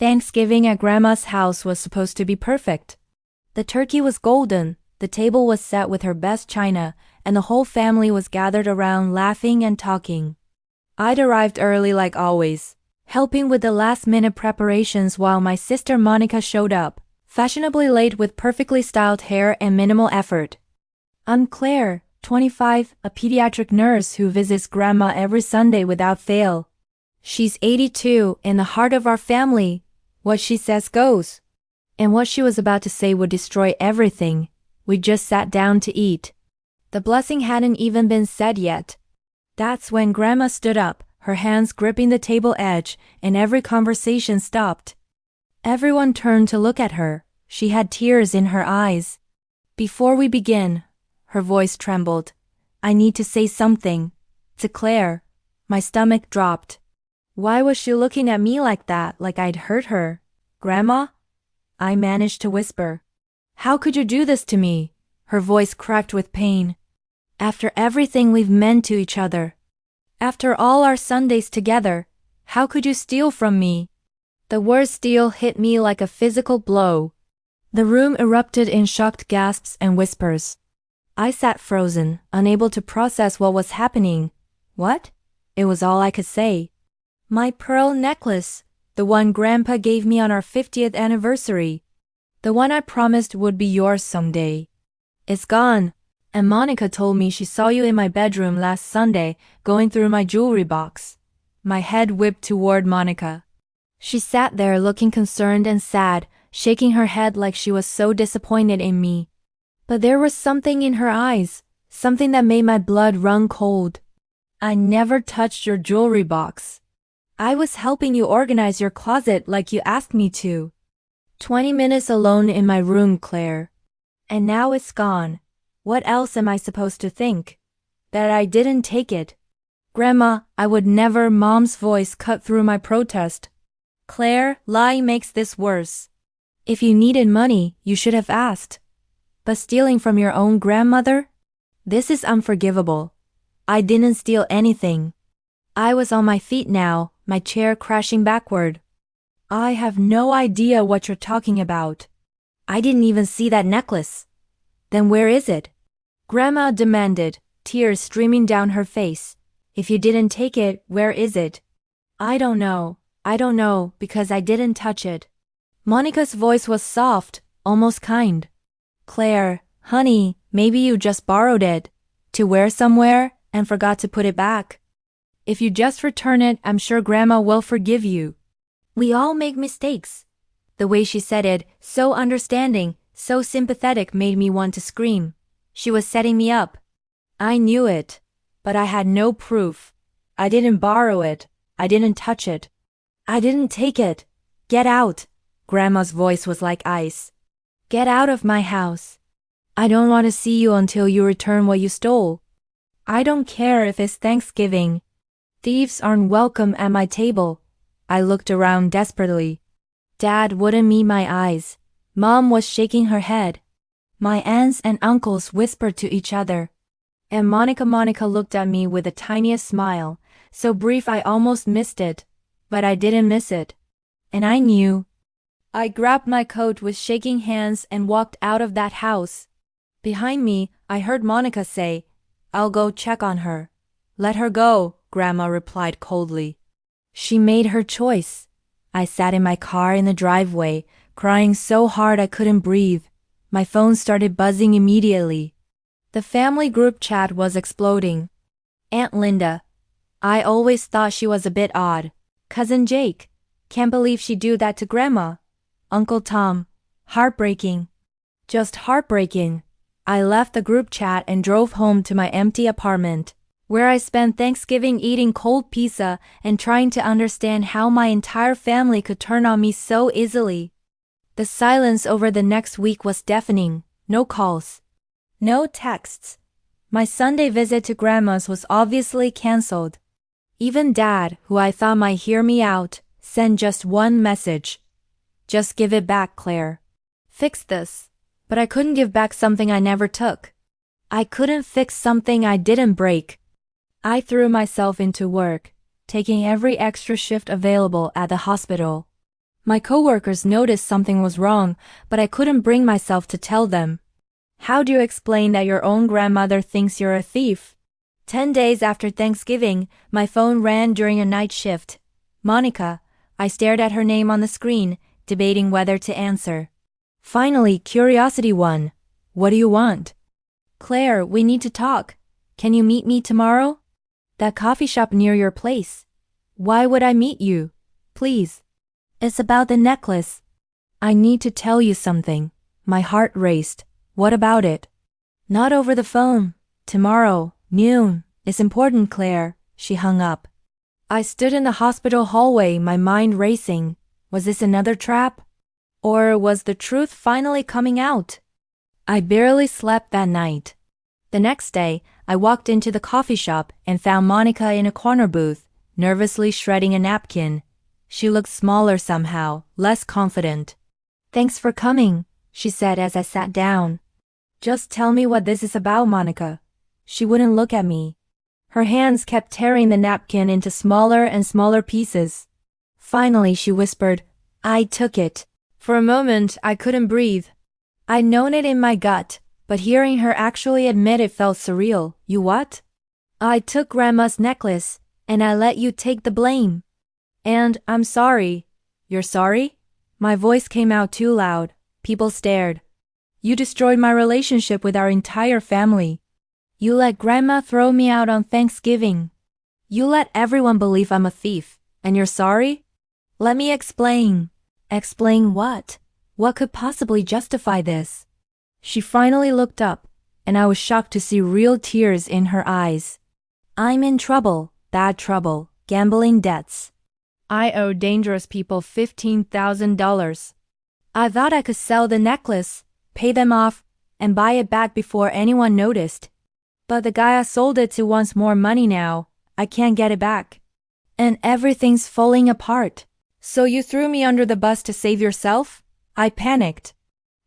Thanksgiving at Grandma's house was supposed to be perfect. The turkey was golden, the table was set with her best china, and the whole family was gathered around laughing and talking. I'd arrived early like always, helping with the last-minute preparations while my sister Monica showed up, fashionably late with perfectly styled hair and minimal effort. I'm Claire, 25, a pediatric nurse who visits Grandma every Sunday without fail. She's 82, in the heart of our family. What she says goes. And what she was about to say would destroy everything. We just sat down to eat. The blessing hadn't even been said yet. That's when Grandma stood up, her hands gripping the table edge, and every conversation stopped. Everyone turned to look at her. She had tears in her eyes. Before we begin, her voice trembled, I need to say something. To Claire. My stomach dropped. Why was she looking at me like that, like I'd hurt her? Grandma? I managed to whisper. How could you do this to me? Her voice cracked with pain. After everything we've meant to each other. After all our Sundays together, how could you steal from me? The word steal hit me like a physical blow. The room erupted in shocked gasps and whispers. I sat frozen, unable to process what was happening. What? It was all I could say. My pearl necklace, the one Grandpa gave me on our 50th anniversary. The one I promised would be yours someday. It's gone. And Monica told me she saw you in my bedroom last Sunday, going through my jewelry box. My head whipped toward Monica. She sat there looking concerned and sad, shaking her head like she was so disappointed in me. But there was something in her eyes, something that made my blood run cold. I never touched your jewelry box. I was helping you organize your closet like you asked me to. 20 minutes alone in my room, Claire. And now it's gone. What else am I supposed to think? That I didn't take it. Grandma, I would never. Mom's voice cut through my protest. Claire, lying makes this worse. If you needed money, you should have asked. But stealing from your own grandmother? This is unforgivable. I didn't steal anything. I was on my feet now, my chair crashing backward. I have no idea what you're talking about. I didn't even see that necklace. Then where is it? Grandma demanded, tears streaming down her face. If you didn't take it, where is it? I don't know, because I didn't touch it. Monica's voice was soft, almost kind. Claire, honey, maybe you just borrowed it to wear somewhere and forgot to put it back. If you just return it, I'm sure Grandma will forgive you. We all make mistakes. The way she said it, so understanding, so sympathetic, made me want to scream. She was setting me up. I knew it, but I had no proof. I didn't borrow it. I didn't touch it. I didn't take it. Get out. Grandma's voice was like ice. Get out of my house. I don't want to see you until you return what you stole. I don't care if it's Thanksgiving. Thieves aren't welcome at my table. I looked around desperately. Dad wouldn't meet my eyes. Mom was shaking her head. My aunts and uncles whispered to each other. And Monica looked at me with the tiniest smile, so brief I almost missed it. But I didn't miss it. And I knew. I grabbed my coat with shaking hands and walked out of that house. Behind me, I heard Monica say, I'll go check on her. Let her go, Grandma replied coldly. She made her choice. I sat in my car in the driveway, crying so hard I couldn't breathe. My phone started buzzing immediately. The family group chat was exploding. Aunt Linda. I always thought she was a bit odd. Cousin Jake. Can't believe she'd do that to Grandma. Uncle Tom. Heartbreaking. Just heartbreaking. I left the group chat and drove home to my empty apartment, where I spent Thanksgiving eating cold pizza and trying to understand how my entire family could turn on me so easily. The silence over the next week was deafening. No calls. No texts. My Sunday visit to Grandma's was obviously cancelled. Even Dad, who I thought might hear me out, sent just one message. Just give it back, Claire. Fix this. But I couldn't give back something I never took. I couldn't fix something I didn't break. I threw myself into work, taking every extra shift available at the hospital. My coworkers noticed something was wrong, but I couldn't bring myself to tell them. How do you explain that your own grandmother thinks you're a thief? 10 days after Thanksgiving, my phone rang during a night shift. Monica. I stared at her name on the screen, debating whether to answer. Finally, curiosity won. What do you want? Claire, we need to talk. Can you meet me tomorrow? That coffee shop near your place. Why would I meet you? Please. It's about the necklace. I need to tell you something. My heart raced. What about it? Not over the phone. Tomorrow, noon. It's important, Claire. She hung up. I stood in the hospital hallway, my mind racing. Was this another trap? Or was the truth finally coming out? I barely slept that night. The next day, I walked into the coffee shop and found Monica in a corner booth, nervously shredding a napkin. She looked smaller somehow, less confident. Thanks for coming, she said as I sat down. Just tell me what this is about, Monica. She wouldn't look at me. Her hands kept tearing the napkin into smaller and smaller pieces. Finally, she whispered, I took it. For a moment, I couldn't breathe. I'd known it in my gut, but hearing her actually admit it felt surreal. You what? I took Grandma's necklace, and I let you take the blame. And I'm sorry. You're sorry? My voice came out too loud. People stared. You destroyed my relationship with our entire family. You let Grandma throw me out on Thanksgiving. You let everyone believe I'm a thief, and you're sorry? Let me explain. Explain what? What could possibly justify this? She finally looked up, and I was shocked to see real tears in her eyes. I'm in trouble, bad trouble, gambling debts. I owe dangerous people $15,000. I thought I could sell the necklace, pay them off, and buy it back before anyone noticed. But the guy I sold it to wants more money now. I can't get it back. And everything's falling apart. So you threw me under the bus to save yourself? I panicked.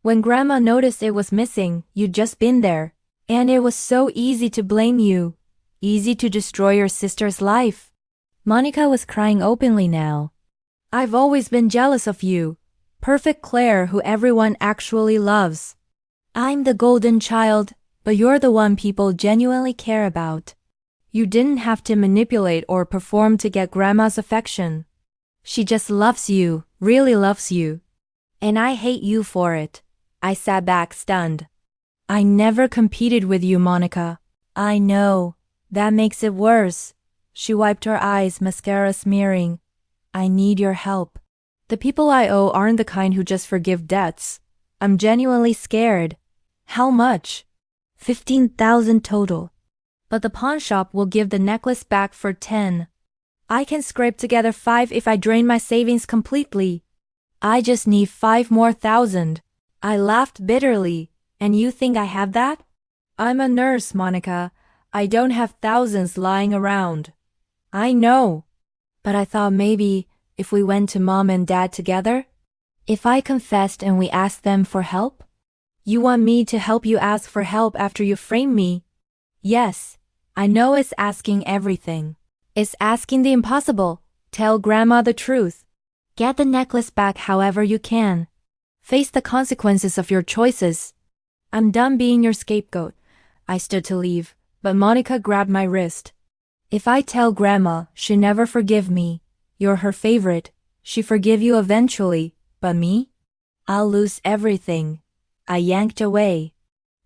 When Grandma noticed it was missing, you'd just been there. And it was so easy to blame you. Easy to destroy your sister's life. Monica was crying openly now. I've always been jealous of you. Perfect Claire who everyone actually loves. I'm the golden child, but you're the one people genuinely care about. You didn't have to manipulate or perform to get Grandma's affection. She just loves you, really loves you. And I hate you for it. I sat back stunned. I never competed with you, Monica. I know. That makes it worse. She wiped her eyes, mascara smearing. I need your help. The people I owe aren't the kind who just forgive debts. I'm genuinely scared. How much? 15,000 total. But the pawn shop will give the necklace back for 10. I can scrape together 5 if I drain my savings completely. I just need 5 more thousand. I laughed bitterly. And you think I have that? I'm a nurse, Monica. I don't have thousands lying around. I know. But I thought maybe if we went to Mom and Dad together? If I confessed and we asked them for help? You want me to help you ask for help after you frame me? Yes. I know it's asking everything. It's asking the impossible. Tell Grandma the truth. Get the necklace back however you can. Face the consequences of your choices. I'm done being your scapegoat. I stood to leave, but Monica grabbed my wrist. If I tell Grandma, she'll never forgive me. You're her favorite. She forgive you eventually, but me? I'll lose everything. I yanked away.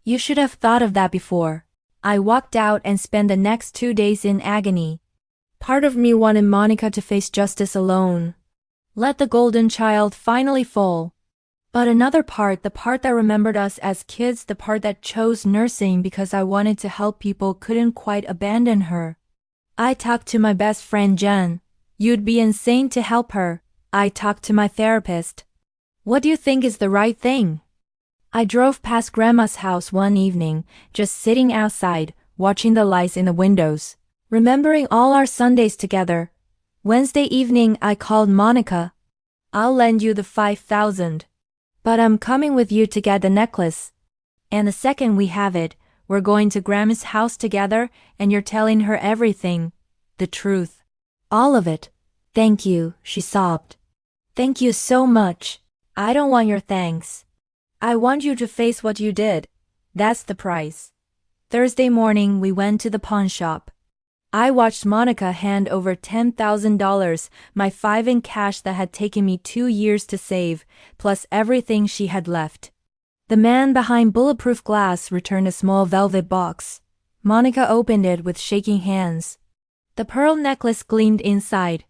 You should have thought of that before. I walked out and spent the next 2 days in agony. Part of me wanted Monica to face justice alone. Let the golden child finally fall. But another part, the part that remembered us as kids, the part that chose nursing because I wanted to help people, couldn't quite abandon her. I talked to my best friend Jen. You'd be insane to help her. I talked to my therapist. What do you think is the right thing? I drove past Grandma's house one evening, just sitting outside, watching the lights in the windows, remembering all our Sundays together. Wednesday evening I called Monica. I'll lend you the 5,000. But I'm coming with you to get the necklace. And the second we have it, we're going to Grandma's house together and you're telling her everything. The truth. All of it. Thank you, she sobbed. Thank you so much. I don't want your thanks. I want you to face what you did. That's the price. Thursday morning, we went to the pawn shop. I watched Monica hand over $10,000, my five in cash that had taken me 2 years to save, plus everything she had left. The man behind bulletproof glass returned a small velvet box. Monica opened it with shaking hands. The pearl necklace gleamed inside.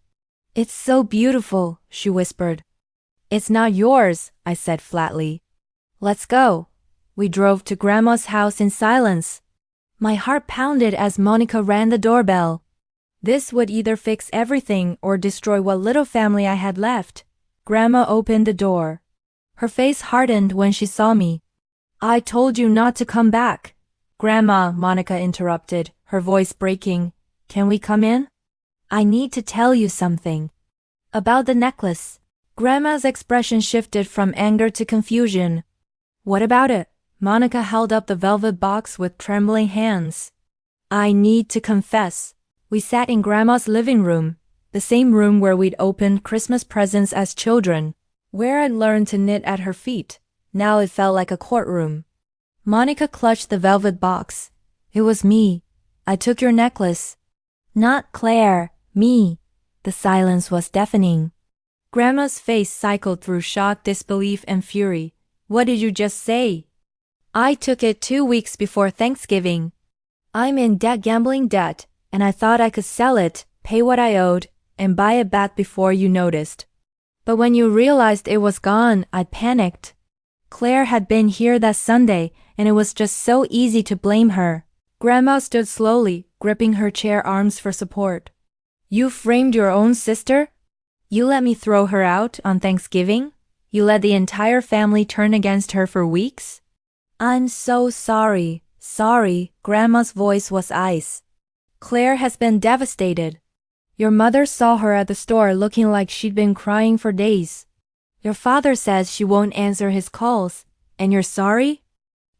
It's so beautiful, she whispered. It's not yours, I said flatly. Let's go. We drove to Grandma's house in silence. My heart pounded as Monica rang the doorbell. This would either fix everything or destroy what little family I had left. Grandma opened the door. Her face hardened when she saw me. I told you not to come back. Grandma, Monica interrupted, her voice breaking. Can we come in? I need to tell you something. About the necklace. Grandma's expression shifted from anger to confusion. What about it? Monica held up the velvet box with trembling hands. I need to confess. We sat in Grandma's living room, the same room where we'd opened Christmas presents as children, where I'd learned to knit at her feet. Now it felt like a courtroom. Monica clutched the velvet box. It was me. I took your necklace. Not Claire, me. The silence was deafening. Grandma's face cycled through shock, disbelief, and fury. What did you just say? I took it 2 weeks before Thanksgiving. I'm in gambling debt, and I thought I could sell it, pay what I owed, and buy it back before you noticed. But when you realized it was gone, I panicked. Claire had been here that Sunday, and it was just so easy to blame her. Grandma stood slowly, gripping her chair arms for support. You framed your own sister? You let me throw her out on Thanksgiving? You let the entire family turn against her for weeks? I'm so sorry. Sorry, Grandma's voice was ice. Claire has been devastated. Your mother saw her at the store looking like she'd been crying for days. Your father says she won't answer his calls, and you're sorry?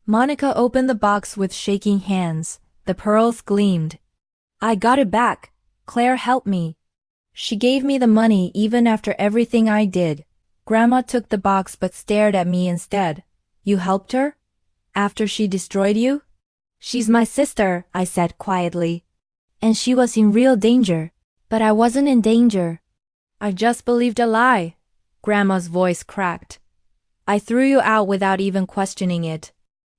Monica opened the box with shaking hands. The pearls gleamed. I got it back. Claire helped me. She gave me the money even after everything I did. Grandma took the box but stared at me instead. You helped her? After she destroyed you? She's my sister, I said quietly. And she was in real danger. But I wasn't in danger. I just believed a lie. Grandma's voice cracked. I threw you out without even questioning it.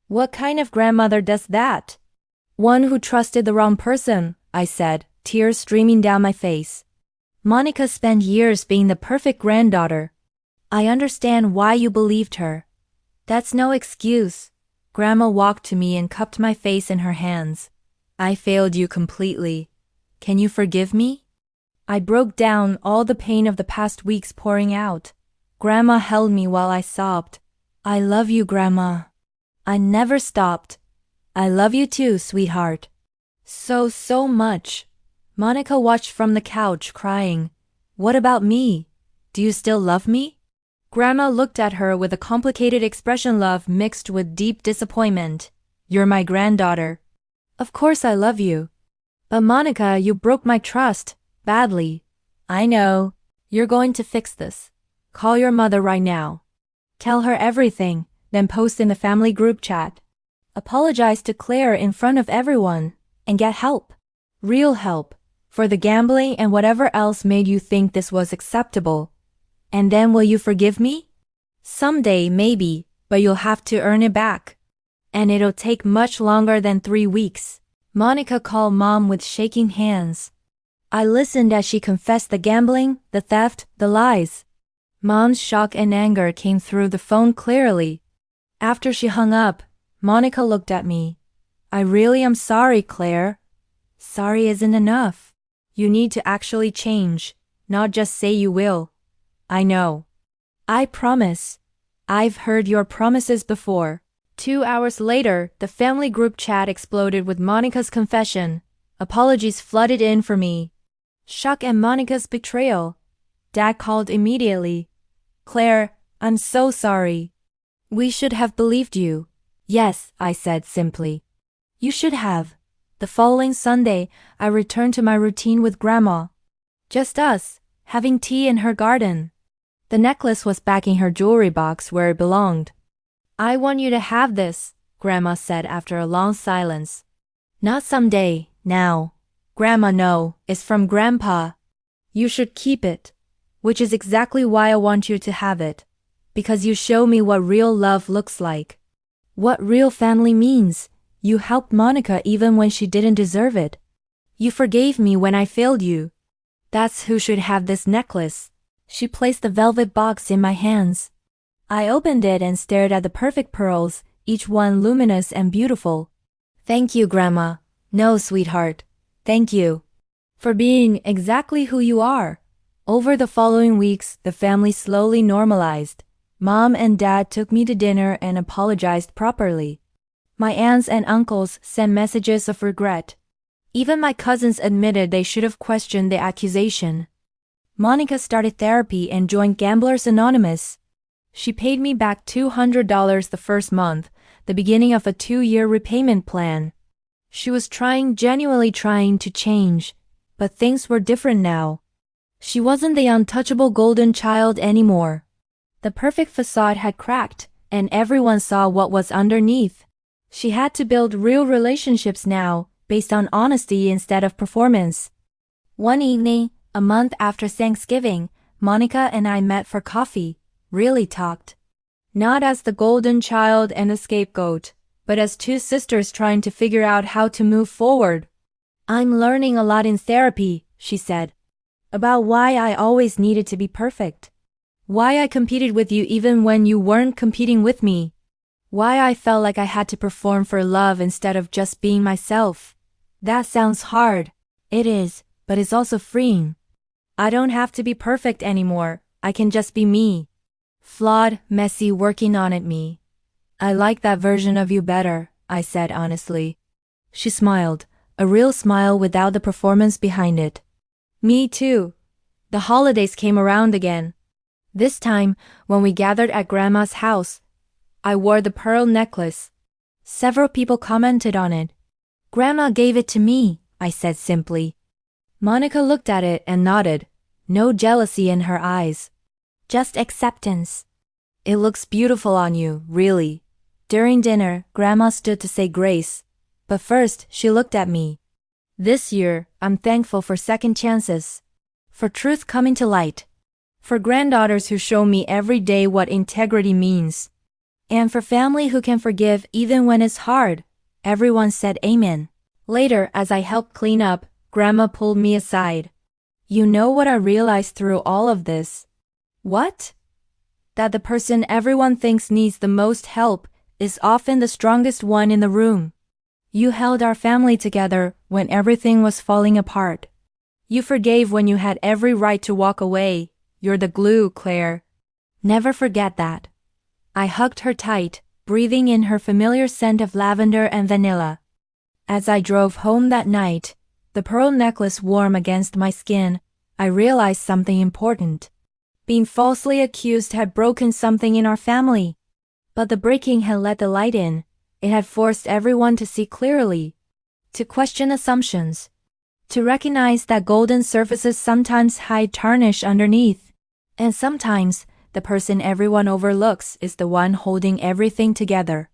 What kind of grandmother does that? One who trusted the wrong person, I said, tears streaming down my face. Monica spent years being the perfect granddaughter. I understand why you believed her. That's no excuse. Grandma walked to me and cupped my face in her hands. I failed you completely. Can you forgive me? I broke down, all the pain of the past weeks pouring out. Grandma held me while I sobbed. I love you, Grandma. I never stopped. I love you too, sweetheart. So much. Monica watched from the couch, crying. What about me? Do you still love me? Grandma looked at her with a complicated expression, love mixed with deep disappointment. You're my granddaughter. Of course I love you. But Monica, you broke my trust. Badly. I know. You're going to fix this. Call your mother right now. Tell her everything, then post in the family group chat. Apologize to Claire in front of everyone, and get help. Real help. For the gambling and whatever else made you think this was acceptable. And then will you forgive me? Someday, maybe, but you'll have to earn it back. And it'll take much longer than 3 weeks. Monica called Mom with shaking hands. I listened as she confessed the gambling, the theft, the lies. Mom's shock and anger came through the phone clearly. After she hung up, Monica looked at me. I really am sorry, Claire. Sorry isn't enough. You need to actually change, not just say you will. I know. I promise. I've heard your promises before. 2 hours later, the family group chat exploded with Monica's confession. Apologies flooded in for me. Shock at Monica's betrayal. Dad called immediately. Claire, I'm so sorry. We should have believed you. Yes, I said simply. You should have. The following Sunday, I returned to my routine with Grandma. Just us, having tea in her garden. The necklace was back in her jewelry box where it belonged. I want you to have this, Grandma said after a long silence. Not someday, now. Grandma, no, it's from Grandpa. You should keep it. Which is exactly why I want you to have it. Because you show me what real love looks like. What real family means. You helped Monica even when she didn't deserve it. You forgave me when I failed you. That's who should have this necklace. She placed the velvet box in my hands. I opened it and stared at the perfect pearls, each one luminous and beautiful. Thank you, Grandma. No, sweetheart. Thank you. For being exactly who you are. Over the following weeks, the family slowly normalized. Mom and Dad took me to dinner and apologized properly. My aunts and uncles sent messages of regret. Even my cousins admitted they should have questioned the accusation. Monica started therapy and joined Gamblers Anonymous. She paid me back $200 the first month, the beginning of a 2-year repayment plan. She was genuinely trying to change, but things were different now. She wasn't the untouchable golden child anymore. The perfect facade had cracked, and everyone saw what was underneath. She had to build real relationships now, based on honesty instead of performance. One evening, a month after Thanksgiving, Monica and I met for coffee, really talked. Not as the golden child and the scapegoat, but as two sisters trying to figure out how to move forward. I'm learning a lot in therapy, she said. About why I always needed to be perfect. Why I competed with you even when you weren't competing with me. Why I felt like I had to perform for love instead of just being myself. That sounds hard. It is, but it's also freeing. I don't have to be perfect anymore. I can just be me. Flawed, messy, working on it me. I like that version of you better, I said honestly. She smiled, a real smile without the performance behind it. Me too. The holidays came around again. This time, when we gathered at Grandma's house, I wore the pearl necklace. Several people commented on it. Grandma gave it to me, I said simply. Monica looked at it and nodded, no jealousy in her eyes. Just acceptance. It looks beautiful on you, really. During dinner, Grandma stood to say grace. But first, she looked at me. This year, I'm thankful for second chances. For truth coming to light. For granddaughters who show me every day what integrity means. And for family who can forgive even when it's hard. Everyone said amen. Later, as I helped clean up, Grandma pulled me aside. You know what I realized through all of this? What? That the person everyone thinks needs the most help is often the strongest one in the room. You held our family together when everything was falling apart. You forgave when you had every right to walk away. You're the glue, Claire. Never forget that. I hugged her tight, breathing in her familiar scent of lavender and vanilla. As I drove home that night, the pearl necklace warm against my skin, I realized something important. Being falsely accused had broken something in our family. But the breaking had let the light in. It had forced everyone to see clearly, to question assumptions, to recognize that golden surfaces sometimes hide tarnish underneath. And sometimes, the person everyone overlooks is the one holding everything together.